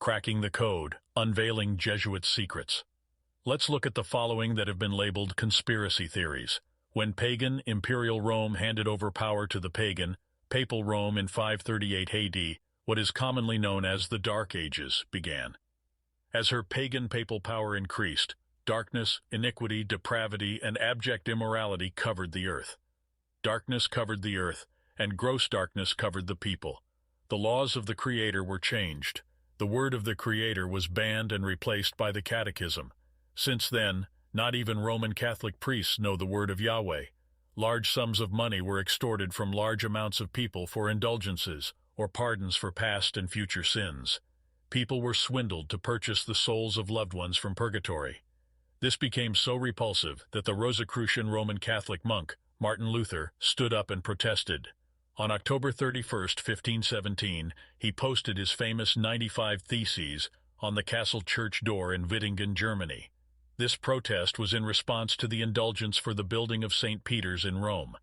Cracking the Code, Unveiling Jesuit Secrets. Let's look at the following that have been labeled conspiracy theories. When pagan imperial Rome handed over power to the pagan, papal Rome in 538 AD, what is commonly known as the Dark Ages began. As her pagan papal power increased, darkness, iniquity, depravity, and abject immorality covered the earth. Darkness covered the earth, and gross darkness covered the people. The laws of the Creator were changed. The word of the Creator was banned and replaced by the Catechism. Since then, not even Roman Catholic priests know the word of Yahweh. Large sums of money were extorted from large amounts of people for indulgences or pardons for past and future sins. People were swindled to purchase the souls of loved ones from purgatory. This became so repulsive that the Rosicrucian Roman Catholic monk, Martin Luther, stood up and protested. On October 31, 1517, he posted his famous 95 Theses on the castle church door in Wittingen, Germany. This protest was in response to the indulgence for the building of St. Peter's in Rome.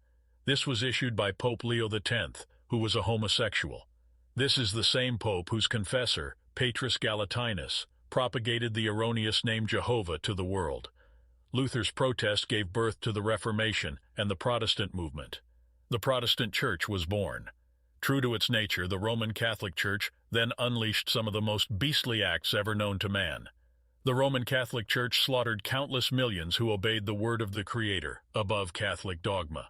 This was issued by Pope Leo X, who was a homosexual. This is the same pope whose confessor, Petrus Galatinus, propagated the erroneous name Jehovah to the world. Luther's protest gave birth to the Reformation and the Protestant movement. The Protestant Church was born. True to its nature, the Roman Catholic Church then unleashed some of the most beastly acts ever known to man. The Roman Catholic Church slaughtered countless millions who obeyed the word of the Creator above Catholic dogma.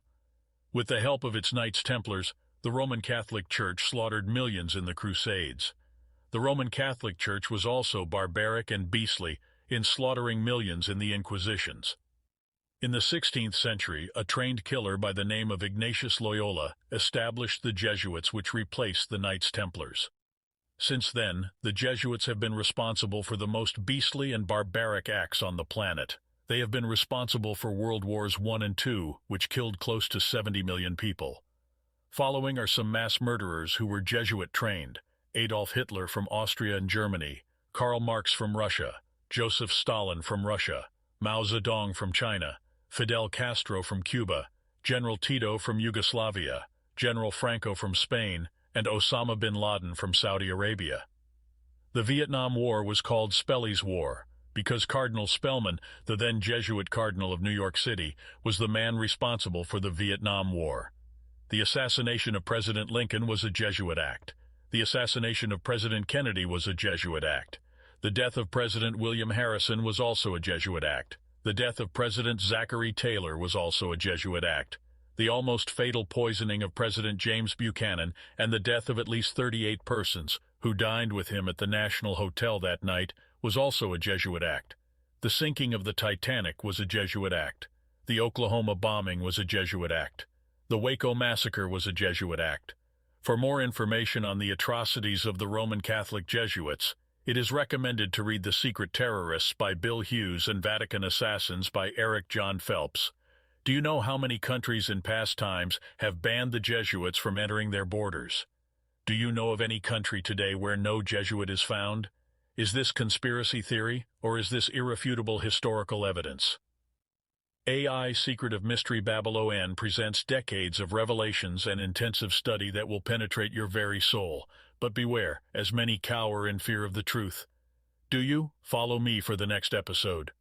With the help of its Knights Templars, the Roman Catholic Church slaughtered millions in the Crusades. The Roman Catholic Church was also barbaric and beastly in slaughtering millions in the Inquisitions. In the 16th century, a trained killer by the name of Ignatius Loyola established the Jesuits, which replaced the Knights Templars. Since then, the Jesuits have been responsible for the most beastly and barbaric acts on the planet. They have been responsible for World Wars I and II, which killed close to 70 million people. Following are some mass murderers who were Jesuit-trained: Adolf Hitler from Austria and Germany, Karl Marx from Russia, Joseph Stalin from Russia, Mao Zedong from China, Fidel Castro from Cuba, General Tito from Yugoslavia, General Franco from Spain, and Osama bin Laden from Saudi Arabia. The Vietnam War was called Spelly's War because Cardinal Spellman, the then Jesuit Cardinal of New York City, was the man responsible for the Vietnam War. The assassination of President Lincoln was a Jesuit act. The assassination of President Kennedy was a Jesuit act. The death of President William Harrison was also a Jesuit act. The death of President Zachary Taylor was also a Jesuit act. The almost fatal poisoning of President James Buchanan and the death of at least 38 persons who dined with him at the National Hotel that night was also a Jesuit act. The sinking of the Titanic was a Jesuit act. The Oklahoma bombing was a Jesuit act. The Waco massacre was a Jesuit act. For more information on the atrocities of the Roman Catholic Jesuits, it is recommended to read The Secret Terrorists by Bill Hughes and Vatican Assassins by Eric John Phelps. Do you know how many countries in past times have banned the Jesuits from entering their borders? Do you know of any country today where no Jesuit is found? Is this conspiracy theory, or is this irrefutable historical evidence? AI Secret of Mystery Babylon presents decades of revelations and intensive study that will penetrate your very soul. But beware, as many cower in fear of the truth. Do you? Follow me for the next episode.